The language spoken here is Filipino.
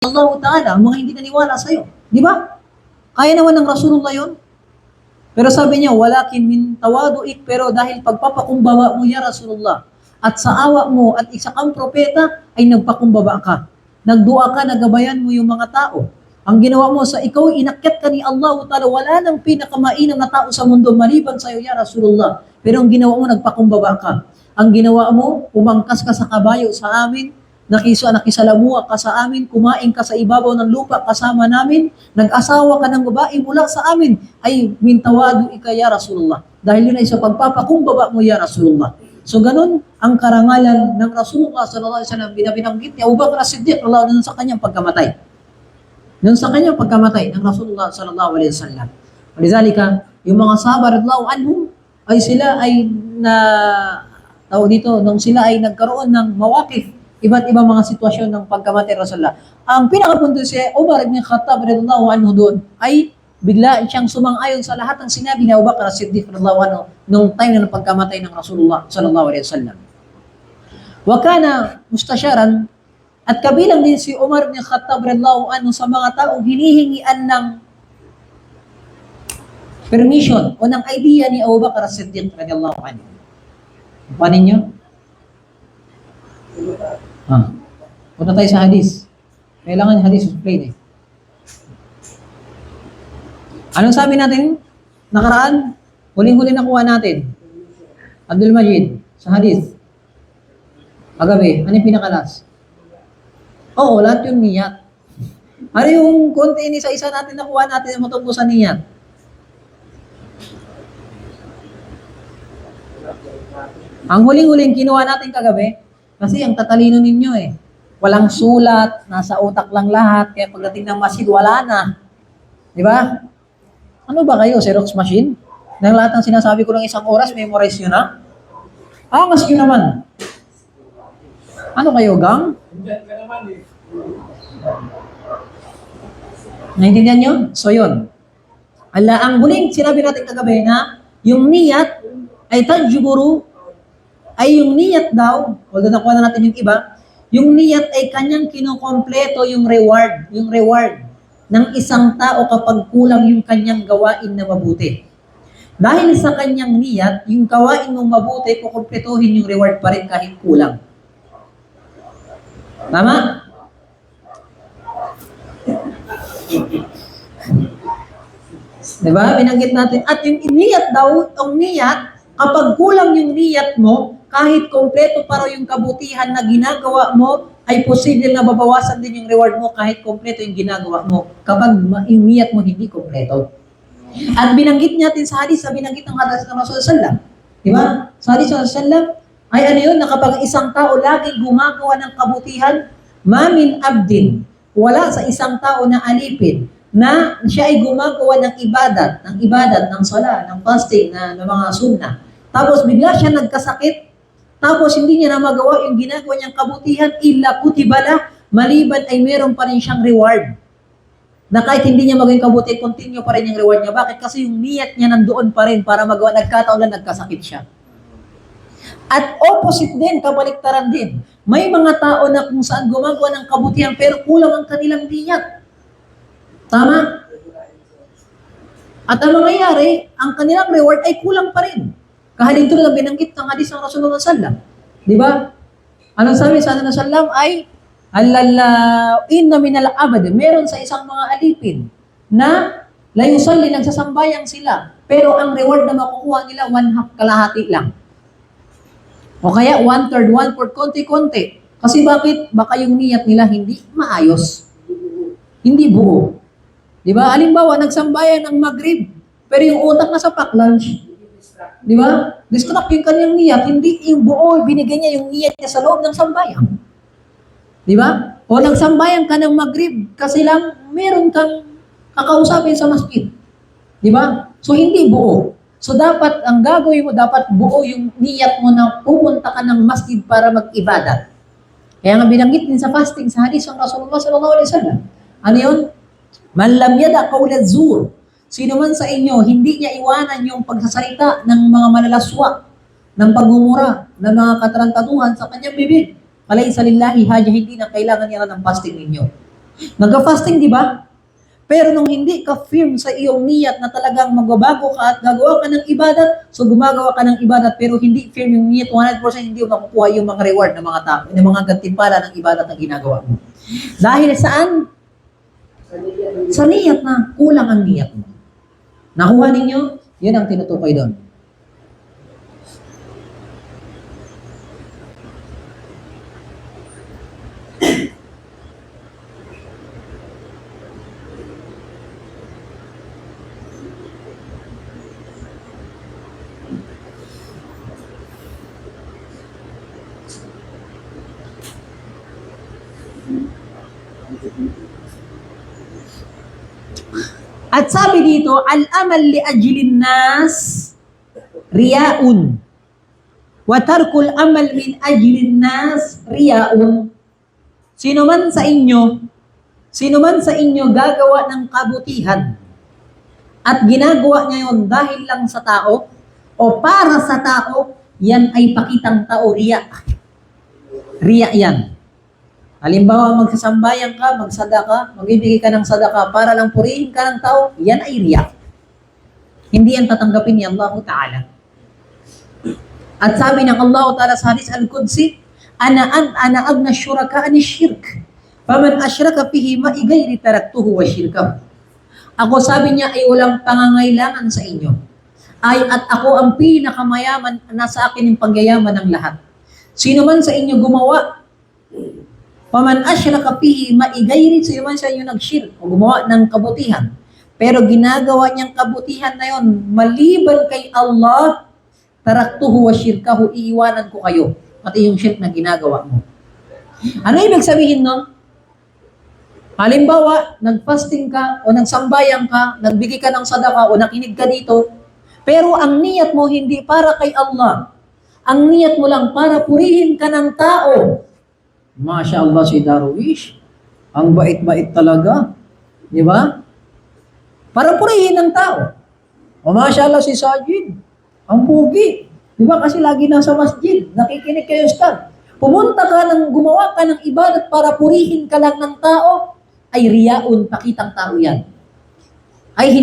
Allah Ta'ala, ang mga hindi naniwala sa'yo. Di ba? Kaya naman ng Rasulullah yun. Pero sabi niya, walakin min tawadu'ik, pero dahil pagpapakumbaba mo ya Rasulullah, at sa awa mo at isa kang propeta, ay nagpakumbaba ka. Nagdua ka, nagabayan mo yung mga tao. Ang ginawa mo sa ikaw, inakyat ka ni Allah Ta'ala, wala nang pinakamainam na tao sa mundo maliban sa iyo ya Rasulullah. Pero ang ginawa mo, nagpakumbaba ka. Ang ginawa mo, umangkas ka sa kabayo sa amin, nakisalamuha ka sa amin, kumain ka sa ibabaw ng lupa kasama namin, nag-asawa ka ng babae mula sa amin, ay mintawado ika ya Rasulullah. Dahil yun ay sa pagpapakumbaba mo ya Rasulullah. So ganun ang karangalan ng Rasulullah sallallahu alaihi wasallam, binabinanggit ni Abu Bakr As-Siddiq radhiyallahu anhu sa kanyang pagkamatay. Nung sa kanyang pagkamatay ng Rasulullah sallallahu alaihi wasallam. Walizalika, yung mga sahabat radhiyallahu anhum ay sila ay nung sila ay nagkaroon ng mawakif, iba't ibang mga sitwasyon ng pagkamatay ng Rasulullah. Ang pinakapunto si Umar ibn Khattab radhiyallahu anhu doon ay bigla siyang sumang-ayon sa lahat ng sinabi ni Abu Bakr As-Siddiq radhiyallahu anhu nung time na ng pagkamatay ng Rasulullah sallallahu alaihi wasallam. Wa kana mustasyaran, at kabilang din si Umar ibn Khattab radhiyallahu anhu sa mga taong hinihingian ng permission o ng idea ni Abu Bakr As-Siddiq radhiyallahu anhu. Paano niyo? Punta tayo sa hadis. Kailangan yung hadis explain eh. Anong sabi natin? Nakaraan? Huling-huli nakuha natin. Abdul Majid, sa hadis. Kagabi, ano yung pinakalas? Oo, lahat yung niyat. Ano yung konti ni sa isa natin nakuha natin yung matungkol sa niyat? Ang huling-huling kinuha natin kagabi, kasi ang tatalino ninyo eh. Walang sulat, nasa utak lang lahat, kaya pagdating ng masjid, wala na. Di ba? Ano ba kayo, Xerox machine? Nang lahat ng sinasabi ko ng isang oras, memorize nyo na? Angas nyo naman. Ano kayo, gang? Naintindihan nyo? So yun. Ang huling sinabi natin kagabi na yung niyat ay tajburu, ay yung niyat daw, although nakuha na natin yung iba, yung niyat ay kanyang kinukompleto yung reward ng isang tao kapag kulang yung kanyang gawain na mabuti. Dahil sa kanyang niyat, yung gawain mong mabuti, kukumpletuhin yung reward pa rin kahit kulang. Tama? Diba? Binanggit natin. At yung niyat daw, ang niyat, kapag kulang yung niyat mo, kahit kompleto pa raw yung kabutihan na ginagawa mo, ay posible na babawasan din yung reward mo kahit kompleto yung ginagawa mo kapag yung niyat mo hindi kompleto. At binanggit natin sa hadis, binanggit ng hadis ng Rasulullah sallallahu. Diba? Sa hadis ng Rasulullah ay ano yun, na kapag isang tao laging gumagawa ng kabutihan, mamin abdin, wala sa isang tao na alipin, na siya ay gumagawa ng ibadat, ng sala, ng fasting, ng mga sunnah. Tapos bigla siya nagkasakit, tapos hindi niya na magawa yung ginagawa niyang kabutihan, illa kutibala, maliban ay meron pa rin siyang reward. Na kahit hindi niya maging kabuti, continue pa rin yung reward niya. Bakit? Kasi yung niyat niya nandoon pa rin para magawa, nagkataon lang nagkasakit siya. At opposite din, kabaliktaran din. May mga tao na kung saan gumagawa ng kabutihan pero kulang ang kanilang niyat. Tama? At ang mangyayari, ang kanilang reward ay kulang pa rin. Kahalin tulad ang binanggit ng hadis ng Rasulullah sallam. Di ba? Anong sabi sa Rasulullah sallam ay, inna minal abad, meron sa isang mga alipin na la yusalli, nagsasambayang sila, pero ang reward na makukuha nila, 1/2, kalahati lang. O kaya 1/3, 1/4, konti-konti. Kasi bakit? Baka yung niyat nila hindi maayos. Hindi buo. Di ba? Halimbawa, nagsambayan ng Maghrib, pero yung utak nasa pack lunch. Di ba? Distract yung kanyang niyat, hindi yung buo, binigay niya yung niyat niya sa loob ng sambayan. Di ba? O nagsambayan ka ng Maghrib, kasi lang meron kang kakausapin sa masjid. Di ba? So, hindi buo. So, dapat, ang gagawin mo, dapat buo yung niyat mo na pumunta ka ng masjid para mag-ibadat. Kaya nga binanggit din sa fasting, sa hadis ng Rasulullah sallallahu alaihi wasallam. Ano yun? Man lam yada qawla zur. Sino man sa inyo, hindi niya iwanan yung pagsasalita ng mga malalaswa, ng pagmumura, ng mga katarantaduhan sa kanyang bibig. Kalaysa lillahi haja, hindi na kailangan niya ng fasting ninyo. Nag-fasting, di ba? Pero nung hindi ka firm sa iyong niyat na talagang magbabago ka at gagawa ka ng ibadat, so gumagawa ka ng ibadat pero hindi firm yung niyat, 100% hindi mo makukuha yung mga reward ng mga tao, yung mga gantimpala ng ibadat na ginagawa mo. Dahil saan? Sa niyat na kulang ang niyat mo. Nakuha ninyo? Yun ang tinutukoy doon. At sabi dito, al-amal li ajlin nas riyaun. Wa tarkul amal min ajlin nas riyaun. Sino man sa inyo gagawa ng kabutihan at ginagawa niya yon dahil lang sa tao o para sa tao, yan ay pakitang tao, riya. Riya yan. Halimbawa, magsasambayan ka, magsadaka, magbibigay ka ng sadaka para lang purihin ka ng tao, yan ay riya. Hindi yan tatanggapin ni Allah Ta'ala. At sabi ng Allah Ta'ala sa hadis al-Qudsi, ana agna syuraka ani shirk. Faman asyraka fihi ma'i ghairi taraktuhu wa syirkahu. Ako, sabi niya, ay walang pangangailangan sa inyo. At ako ang pinakamayaman, nasa akin yung pangyayaman ng lahat. Sino man sa inyo gumawa, paman asyraka fihi ma'i ghairi, sino man sa inyo nag-shirk o gumawa ng kabutihan, pero ginagawa niyang kabutihan na yon maliban kay Allah, taraktuhu wa syirkahu, iiwanan ko kayo, pati yung shirk na ginagawa mo. Ano ibig sabihin nun? Halimbawa, nag-fasting ka o nagsambayan ka, nagbigay ka ng sadaka o nakinig ka dito, pero ang niyat mo hindi para kay Allah. Ang niyat mo lang para purihin ka ng tao. Masya Allah si Darwish. Ang bait-bait talaga. Di ba? Para purihin ng tao. O Masya Allah si Sajid. Ang pugi. Di ba? Kasi lagi nasa masjid. Nakikinig kayo, Ustad. Pumunta ka ng gumawa ka ng ibadat para purihin ka lang ng tao, ay riyaun, pakitang tao yan. Ay